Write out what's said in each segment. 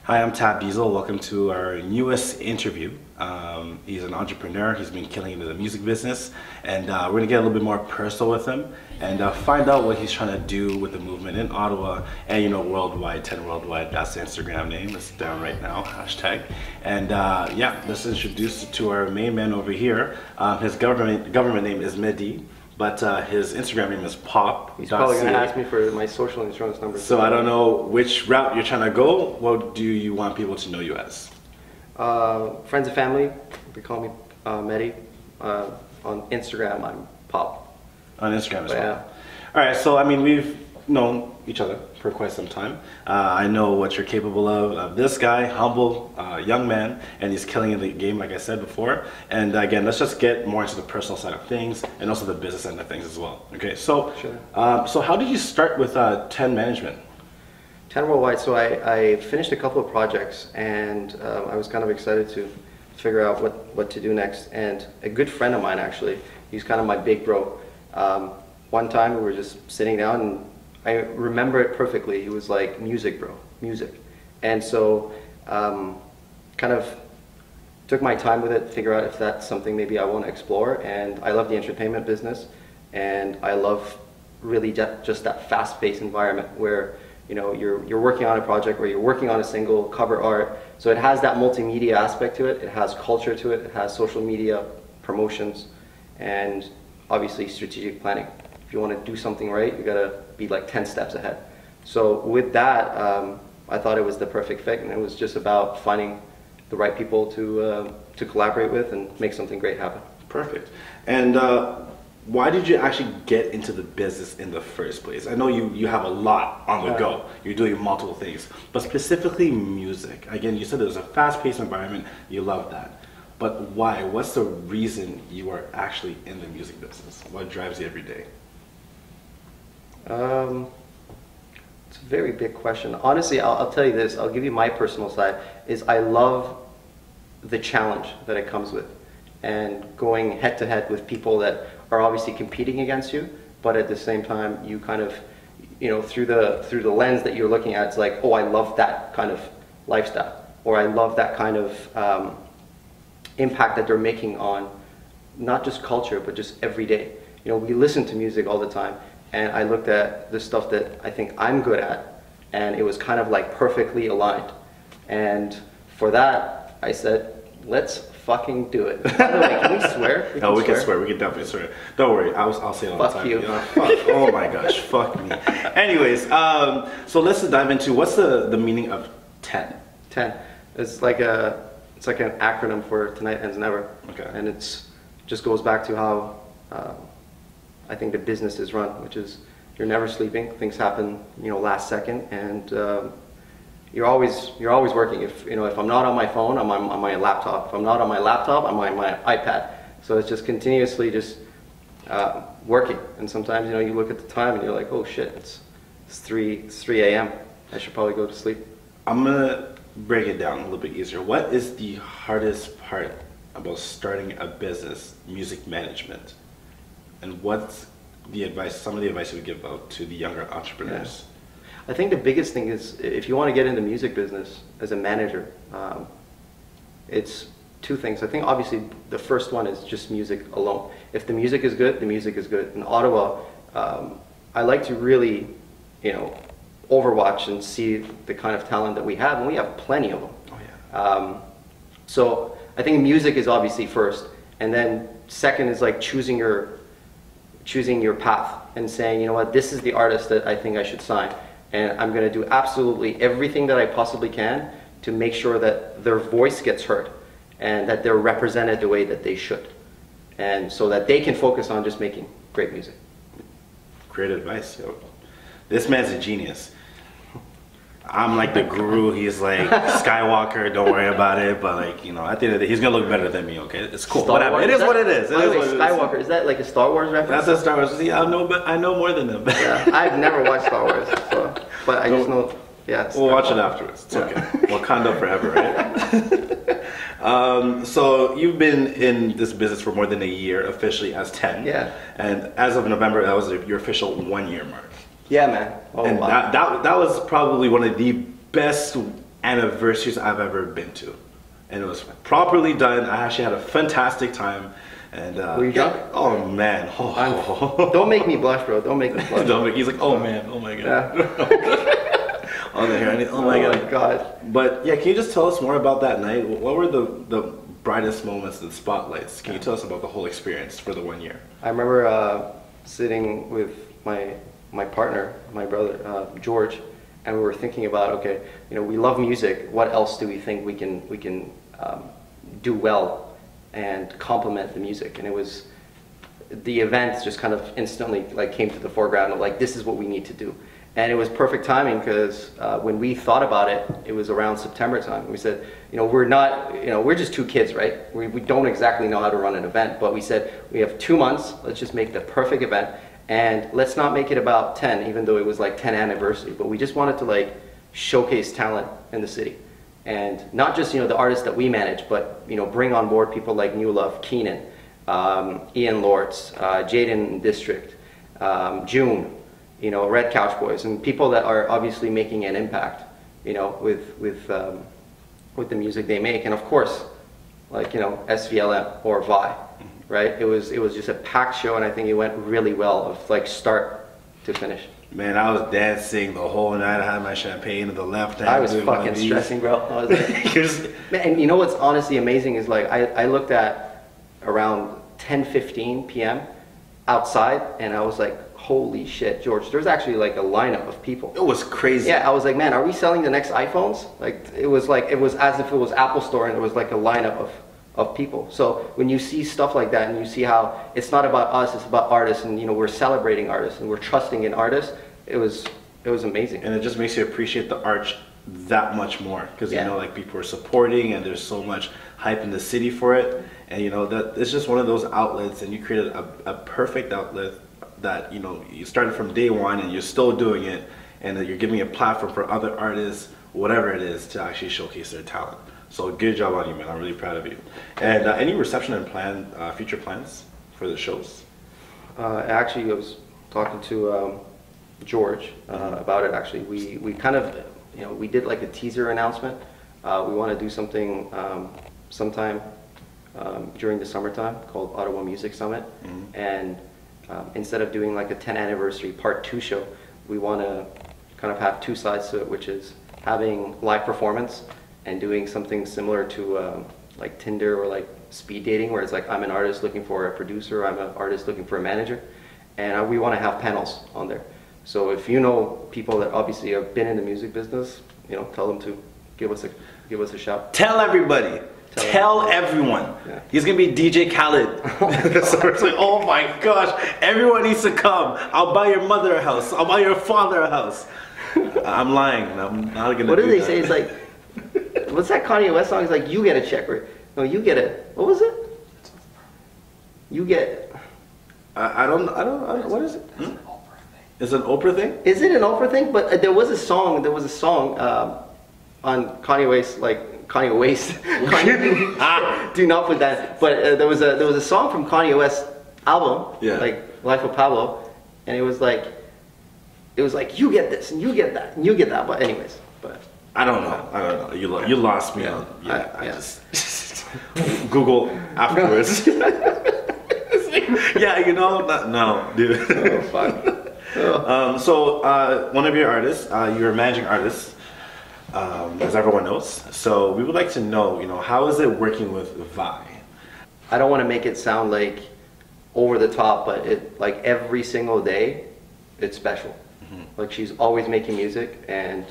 Hi, I'm Tab Diesel. Welcome to our newest interview. He's an entrepreneur. He's been killing it in the music business, and we're gonna get a little bit more personal with him and find out what he's trying to do with the movement in Ottawa and worldwide. 10 worldwide. That's the Instagram name. It's down right now. Hashtag. And yeah, let's introduce to our main man over here. His government name is Mehdi. But his Instagram name is Pop. He's probably going to ask me for my social insurance number. So I don't know which route you're trying to go. What do you want people to know you as? Friends and family, they call me Mehdi. On Instagram, I'm Pop. On Instagram as well. Yeah. All right, so I mean, we've known each other for quite some time. I know what you're capable of. This guy, humble young man, and he's killing in the game, like I said before. And again, let's just get more into the personal side of things and also the business end of things as well. Okay, so sure. So how did you start with 10 management? 10 worldwide. So I finished a couple of projects, and I was kind of excited to figure out what to do next. And a good friend of mine, actually, he's kind of my big bro. One time we were just sitting down, and I remember it perfectly. He was like, "Music, bro, music." And so kind of took my time with it, figure out if that's something maybe I want to explore. And I love the entertainment business, and I love really just that fast-paced environment where you're working on a project, where you're working on a single, cover art. So it has that multimedia aspect to it. It has culture to it. It has social media, promotions, and obviously strategic planning. If you want to do something right, you gotta be like 10 steps ahead. So with that, I thought it was the perfect fit, and it was just about finding the right people to collaborate with and make something great happen. Perfect. And why did you actually get into the business in the first place? I know you have a lot on the go. You're doing multiple things, but specifically music. Again, you said it was a fast-paced environment. You love that. But why? What's the reason you are actually in the music business? What drives you every day? It's a very big question. Honestly, I'll tell you this. I'll give you my personal side. Is I love the challenge that it comes with, and going head to head with people that are obviously competing against you, but at the same time, you kind of, through the lens that you're looking at, it's like, oh, I love that kind of lifestyle, or I love that kind of impact that they're making on not just culture, but just every day. We listen to music all the time, and I looked at the stuff that I think I'm good at, and it was kind of like perfectly aligned. And for that, I said, let's fucking do it. By the way, can we swear? We can swear. We can definitely swear. Don't worry, I'll say it all the time. Fuck you. Fuck. Oh my gosh, fuck me. Anyways, so let's dive into what's the meaning of 10. 10. It's like an acronym for Tonight Ends Never. Okay. And it just goes back to how I think the business is run, which is you're never sleeping. Things happen, last second, and you're always working. If I'm not on my phone, I'm on my laptop. If I'm not on my laptop, I'm on my iPad. So it's just continuously just working. And sometimes you look at the time and you're like, oh shit, it's 3 a.m. I should probably go to sleep. I'm gonna break it down a little bit easier. What is the hardest part about starting a business, music management? And what's some of the advice you would give out to the younger entrepreneurs? I think the biggest thing is, if you want to get into music business as a manager, it's two things. I think obviously the first one is just music alone. If the music is good, the music is good. In Ottawa, I like to really, overwatch and see the kind of talent that we have, and we have plenty of them. Oh yeah. So I think music is obviously first, and then second is like choosing your path and saying, you know what, this is the artist that I think I should sign. And I'm going to do absolutely everything that I possibly can to make sure that their voice gets heard and that they're represented the way that they should. And so that they can focus on just making great music. Great advice. Yo. This man's a genius. I'm like the guru. He's like Skywalker. Don't worry about it. But at the end of the day, he's gonna look better than me. Okay, it's cool. Whatever. It is what it is. Skywalker. Is that like a Star Wars reference? That's a Star Wars. Yeah, I know more than them. Yeah, I've never watched Star Wars, but I just know. Yeah. We'll watch it afterwards. It's okay. Wakanda forever, right? So you've been in this business for more than a year, officially as 10. Yeah. And as of November, that was your official 1 year mark. Yeah, man. Oh, and wow. that was probably one of the best anniversaries I've ever been to. And it was properly done. I actually had a fantastic time. And were you drunk? Oh man. Don't make me blush, bro. Don't make me blush. He's like, oh man, oh my god. Yeah. On the hair, oh my god. But yeah, can you just tell us more about that night? What were the brightest moments and spotlights? Can you tell us about the whole experience for the 1 year? I remember sitting with my partner, my brother George, and we were thinking about, okay, you know, we love music. What else do we think we can do well and complement the music? And it was the events just kind of instantly like came to the foreground of like, this is what we need to do. And it was perfect timing because when we thought about it, it was around September time. We said, you know, we're just two kids, right? We don't exactly know how to run an event, but we said, we have 2 months, let's just make the perfect event. And let's not make it about 10, even though it was like 10th anniversary, but we just wanted to like showcase talent in the city. And not just, you know, the artists that we manage, but, you know, bring on board people like New Love, Keenan, Ian Lortz, Jaden District, June, you know, Red Couch Boys, and people that are obviously making an impact, you know, with the music they make. And of course, like, you know, SVLM or Vi, right? It was just a packed show, and I think it went really well, of like start to finish. Man, I was dancing the whole night. I had my champagne in the left hand. I was fucking stressing, bro. I was like, man, and you know what's honestly amazing is like I looked at around 10:15 p.m. outside, and I was like, holy shit, George, there's actually like a lineup of people. It was crazy. Yeah, I was like, man, are we selling the next iPhones? Like, it was as if it was Apple Store, and there was like a lineup of people. So when you see stuff like that, and you see how it's not about us, it's about artists, and you know, we're celebrating artists, and we're trusting in artists, it was amazing. And it just makes you appreciate the art that much more, because you know, like, people are supporting, and there's so much hype in the city for it. And you know, that it's just one of those outlets, and you created a perfect outlet that, you know, you started from day one, and you're still doing it, and that you're giving a platform for other artists, whatever it is, to actually showcase their talent. So good job on you, man. I'm really proud of you. And any reception and future plans for the shows? Actually, I was talking to George about it. Actually, we kind of, you know, we did like a teaser announcement. We want to do something sometime during the summertime called Ottawa Music Summit. And instead of doing like a 10th anniversary part 2 show, we want to kind of have 2 sides to it, which is having live performance and doing something similar to like Tinder or like speed dating, where it's like, I'm an artist looking for a producer, I'm an artist looking for a manager, and we want to have panels on there. So if you know people that obviously have been in the music business, you know, tell them to give us a shout. Tell everybody. Tell everyone. Yeah. He's gonna be DJ Khaled. So it's like, oh my gosh, everyone needs to come. I'll buy your mother a house. I'll buy your father a house. I'm lying. I'm not gonna. What do they say? It's like, what's that Kanye West song? It's like, you get a check, or no, you get a. What was it? You get. I don't. What is it? It's an Oprah thing. Is it an Oprah thing? But there was a song. There was a song on Kanye West, like. Kanye West. Do not put that. But there was a song from Kanye West's album, like Life of Pablo, and it was like you get this and you get that and you get that. But anyways, I don't know. You lost me on. Yeah, I just Google afterwards. Yeah, you know, no, dude. Oh fuck. So one of your artists, you're a managing artist. As everyone knows. So we would like to know, you know, how is it working with Vi? I don't want to make it sound like over the top, but it, like, every single day, it's special. Like, she's always making music, and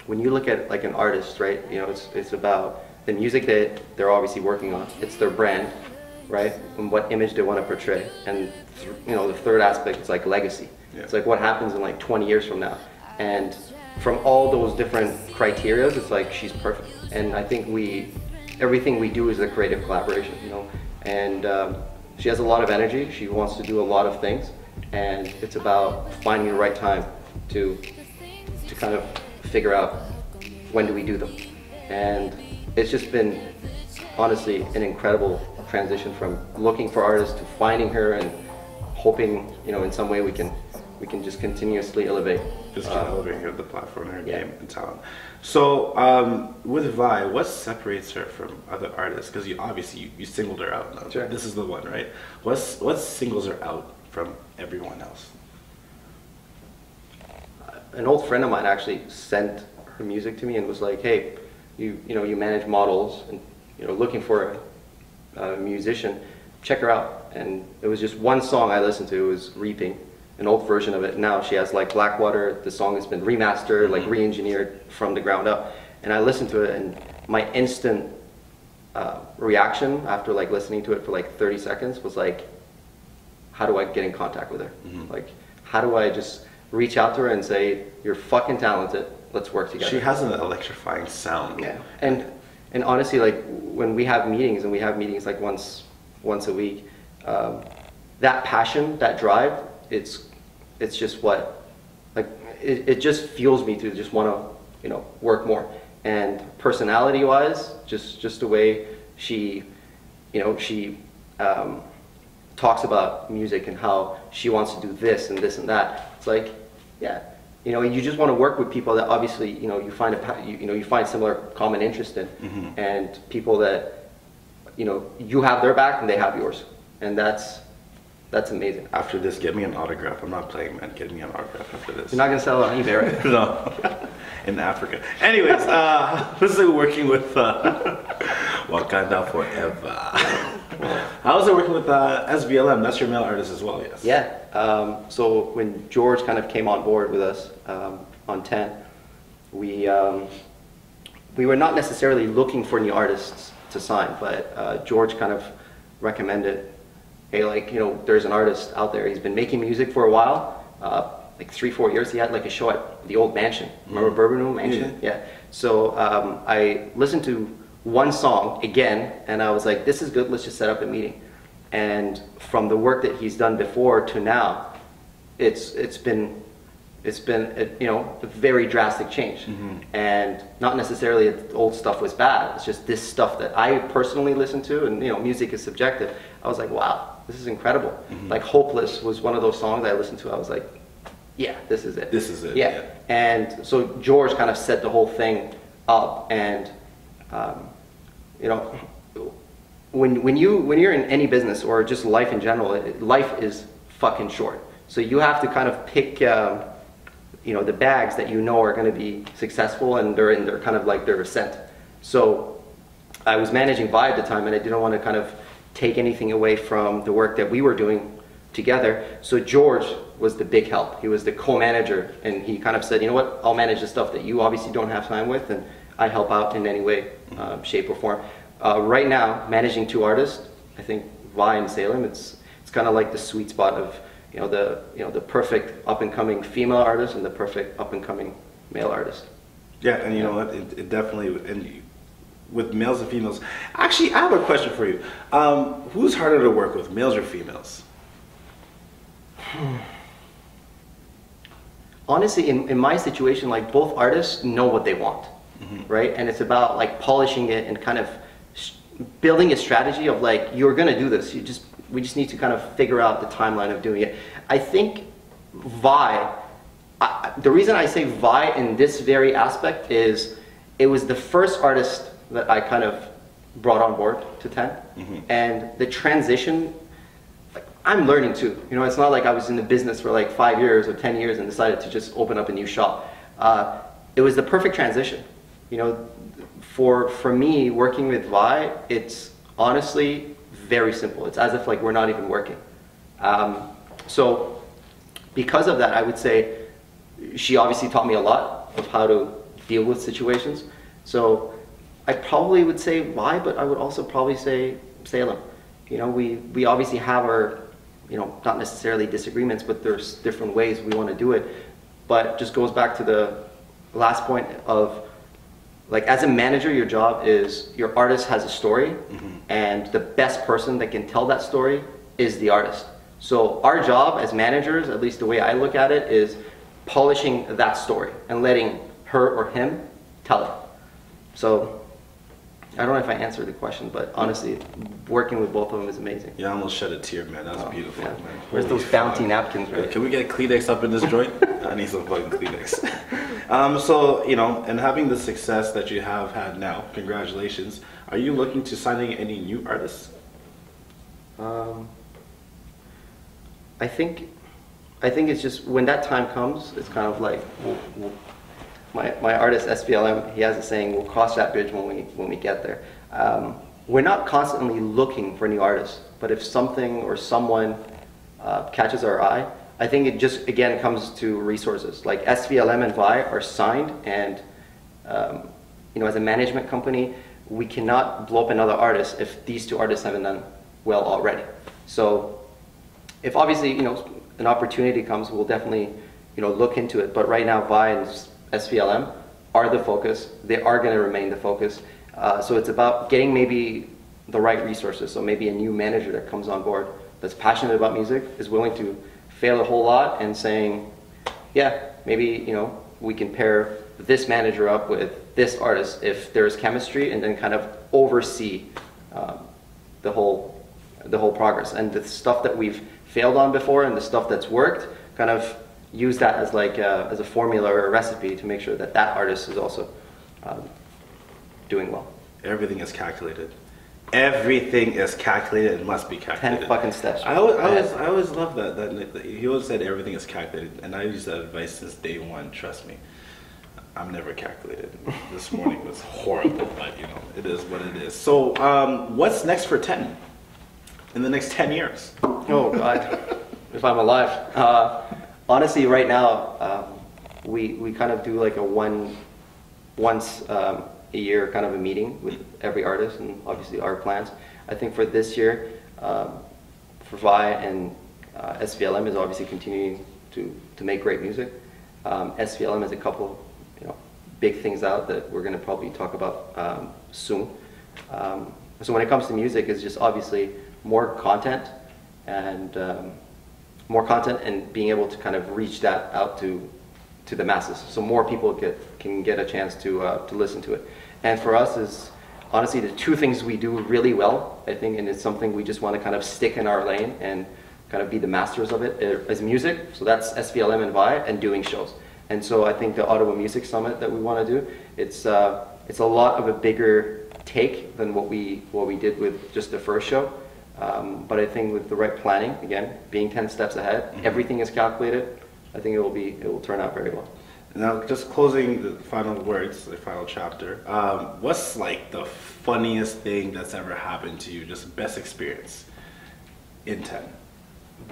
when you look at like an artist, right, you know, it's about the music that they're obviously working on. It's their brand, right, and what image they want to portray. And you know, the third aspect is like legacy. It's like what happens in like 20 years from now. And from all those different criteria, it's like she's perfect. And I think everything we do is a creative collaboration, you know. And she has a lot of energy. She wants to do a lot of things, and it's about finding the right time to kind of figure out when do we do them. And it's just been honestly an incredible transition from looking for artists to finding her and hoping, you know, in some way we can just continuously elevate. Just kind of elevating the platform, her name and talent. So with Vi, what separates her from other artists? Because you obviously you singled her out. No? Sure. This is the one, right? What singles her out from everyone else? An old friend of mine actually sent her music to me and was like, "Hey, you manage models and looking for a musician, check her out." And it was just one song I listened to. It was "Reaping," an old version of it. Now she has like Blackwater. The song has been remastered, like re-engineered from the ground up. And I listened to it, and my instant reaction after like listening to it for like 30 seconds was like, how do I get in contact with her? Like, how do I just reach out to her and say, "You're fucking talented, let's work together"? She has an electrifying sound. Yeah, and honestly, like when we have meetings, and we have meetings like once a week, that passion, that drive, it's just what, like it just fuels me to just want to work more. And personality wise, just the way she talks about music and how she wants to do this and this and that. It's like, yeah, you just want to work with people that obviously you find similar common interest in, and people that you have their back and they have yours, and that's amazing. After this, get me an autograph. I'm not playing, man. Get me an autograph after this. You're not gonna sell it on eBay, right? No, in Africa. Anyways, this is working with Wakanda Forever. How is it working with SBLM? That's your male artist as well, yes? Yeah. So when George kind of came on board with us on 10, we were not necessarily looking for new artists to sign, but George kind of recommended, hey, like, there's an artist out there. He's been making music for a while, like 3-4 years. He had like a show at the old mansion. Remember Bourbon Room Mansion? Yeah. So I listened to one song again, and I was like, this is good, let's just set up a meeting. And from the work that he's done before to now, it's been a very drastic change. And not necessarily that the old stuff was bad, it's just this stuff that I personally listen to, and music is subjective. I was like, wow, this is incredible. Like Hopeless was one of those songs I listened to. I was like, yeah, this is it. This is it. Yeah. And so George kind of set the whole thing up, and when you're in any business or just life in general, life is fucking short. So you have to kind of pick the bags that are going to be successful, and they're kind of like their scent. So I was managing Vi at the time, and I didn't want to kind of take anything away from the work that we were doing together. So George was the big help. He was the co-manager, and he kind of said, you know what, I'll manage the stuff that you obviously don't have time with, and I help out in any way, shape or form. Right now, managing 2 artists, I think Vi and Salem, it's kind of like the sweet spot of the perfect up and coming female artist and the perfect up and coming male artist. Yeah, and you know what? It definitely, and with males and females. Actually, I have a question for you. Who's harder to work with, males or females? Honestly, in my situation, like both artists know what they want, right? And it's about like polishing it and kind of building a strategy of like, you're gonna do this. We just need to kind of figure out the timeline of doing it. I think Vi, the reason I say Vi in this very aspect is it was the first artist that I kind of brought on board to 10. And the transition, like, I'm learning too. It's not like I was in the business for like 5 years or 10 years and decided to just open up a new shop. It was the perfect transition. For me, working with Vi, it's honestly very simple. It's as if like we're not even working. So because of that, I would say she obviously taught me a lot of how to deal with situations. So I probably would say Vi, but I would also probably say Salem. We obviously have our, not necessarily disagreements, but there's different ways we want to do it. But it just goes back to the last point of, like, as a manager, your job is, your artist has a story, and the best person that can tell that story is the artist. So our job as managers, at least the way I look at it, is polishing that story and letting her or him tell it. So, I don't know if I answered the question, but honestly, working with both of them is amazing. Yeah, I almost shed a tear, man. That was beautiful, yeah. man. Where's Holy those bounty fuck. napkins, right? Can we get Kleenex up in this joint? I need some fucking Kleenex. So, you know, and having the success that you have had now, congratulations. Are you looking to signing any new artists? I think it's just when that time comes, it's kind of like my artist SPLM. He has a saying: "We'll cross that bridge when we get there." We're not constantly looking for new artists, but if something or someone catches our eye, I think it just again comes to resources. Like SVLM and Vi are signed, and you know, as a management company, we cannot blow up another artist if these two artists haven't done well already. So, if obviously, you know, an opportunity comes, we'll definitely, you know, look into it. But right now, Vi and SVLM are the focus. They are going to remain the focus. So it's about getting maybe the right resources. So maybe a new manager that comes on board that's passionate about music, is willing to fail a whole lot, and saying, yeah, maybe, you know, we can pair this manager up with this artist if there's chemistry, and then kind of oversee the whole progress. And the stuff that we've failed on before and the stuff that's worked, kind of use that as like as a formula or a recipe to make sure that that artist is also doing well. Everything is calculated. Everything is calculated and must be calculated. 10 fucking steps. I always love that. He always said everything is calculated, and I use that advice since day one. Trust me, I'm never calculated. This morning was horrible, but you know, it is what it is. So, what's next for 10? In the next 10 years? Oh God, if I'm alive. Honestly, right now, we kind of do like a once a year kind of a meeting with every artist, and obviously our plans. I think for this year, for Vi and SVLM is obviously continuing to make great music. SVLM has a couple, you know, big things out that we're going to probably talk about soon. So when it comes to music, it's just obviously more content and being able to kind of reach that out to the masses, so more people can get a chance to listen to it. And for us is honestly the two things we do really well, I think, and it's something we just want to kind of stick in our lane and kind of be the masters of it, as music. So that's SVLM and Vi, and doing shows. And so I think the Ottawa Music Summit that we want to do, it's a lot of a bigger take than what we did with just the first show. But I think with the right planning, again, being 10 steps ahead, everything is calculated. I think it will turn out very well. Now, just closing the final words, the final chapter. What's like the funniest thing that's ever happened to you? Just best experience in 10.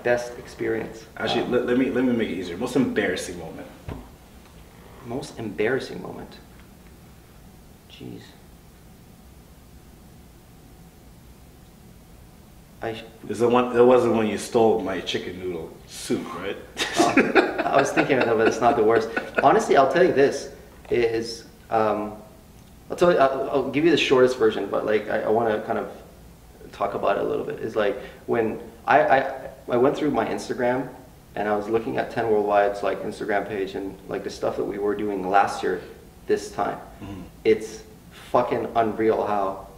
Best experience. Actually, let me make it easier. Most embarrassing moment. Most embarrassing moment. Jeez. It wasn't when you stole my chicken noodle soup, right? I was thinking of it, but it's not the worst. Honestly, I'll tell you this is, I'll give you the shortest version, but like I want to kind of talk about it a little bit. Is like when I went through my Instagram and I was looking at 10 Worldwide's like Instagram page, and like the stuff that we were doing last year, this time, it's fucking unreal how,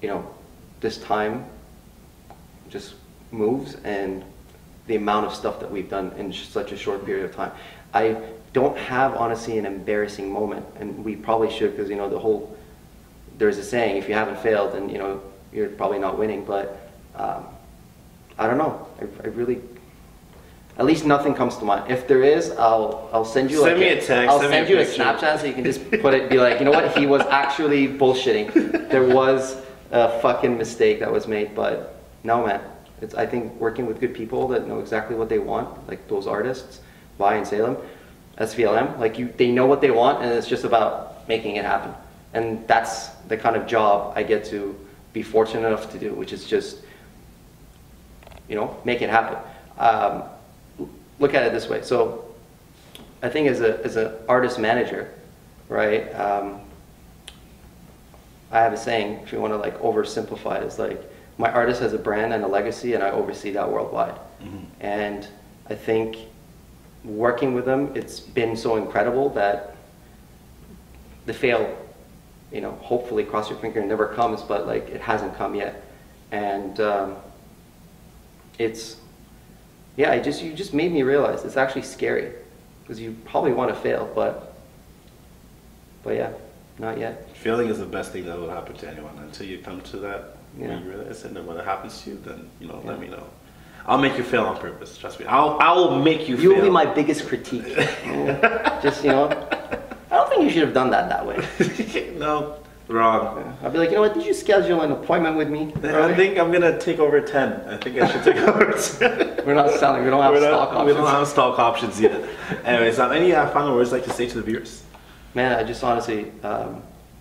you know, this time just moves, and the amount of stuff that we've done in such a short period of time. I don't have, honestly, an embarrassing moment, and we probably should, because, you know, there's a saying, if you haven't failed, then, you know, you're probably not winning. But I don't know. I really, at least nothing comes to mind. If there is, I'll send you me a text. I'll send you a Snapchat so you can just put it, be like, you know what, he was actually bullshitting. There was a fucking mistake that was made, but no, man. I think working with good people that know exactly what they want, like those artists, Vi and Salem, SVLM, like they know what they want, and it's just about making it happen. And that's the kind of job I get to be fortunate enough to do, which is just, you know, make it happen. Look at it this way. So I think as an artist manager, right, I have a saying, if you want to like oversimplify it, it's like, my artist has a brand and a legacy, and I oversee that worldwide. And I think working with them, it's been so incredible that the fail you know, hopefully cross your finger, it never comes, but like it hasn't come yet. And it's, yeah, you just made me realize it's actually scary, because you probably want to fail, but yeah, not yet. Failing is the best thing that will happen to anyone until you come to that. Yeah. When you realize, and then when it happens to you, then you know, let me know. I'll make you fail on purpose. Trust me. I will make you. You'll fail. be my biggest critique. Just, you know, I don't think you should have done that way. No, wrong. I'll be like, you know what? Did you schedule an appointment with me? I think I'm gonna take over 10. I think I should take over 10. We're not selling. We don't have stock options. We don't have stock options yet. Anyways, any final words you'd like to say to the viewers? Man, I just honestly,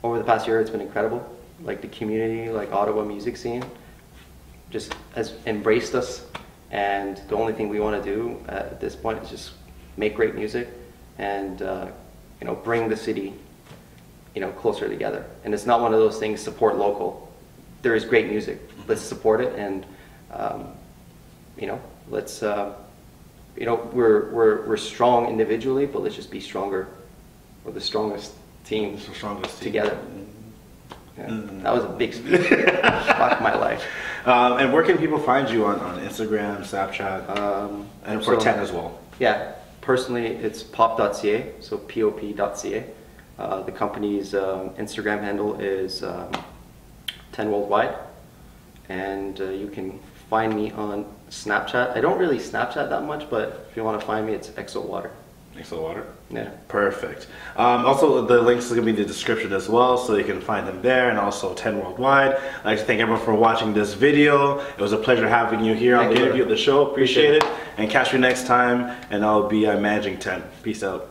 over the past year, it's been incredible. Like the community, like Ottawa music scene, just has embraced us. And the only thing we want to do at this point is just make great music and, you know, bring the city, you know, closer together. And it's not one of those things, support local. There is great music. Let's support it, and, you know, let's, you know, we're strong individually, but let's just be stronger. We're the strongest team, together. Yeah, that was a big speech. Fuck my life. And where can people find you on Instagram, Snapchat, and for 10 as well? Yeah, personally it's pop.ca, so pop.ca. The company's Instagram handle is 10 Worldwide, and you can find me on Snapchat. I don't really Snapchat that much, but if you want to find me, it's XOWATER. XOWATER? Yeah. Perfect. Also, the links are going to be in the description as well, so you can find them there, and also 10 Worldwide. I'd like to thank everyone for watching this video. It was a pleasure having you here on the interview of the show. Appreciate it. And catch you next time, and I'll be managing 10. Peace out.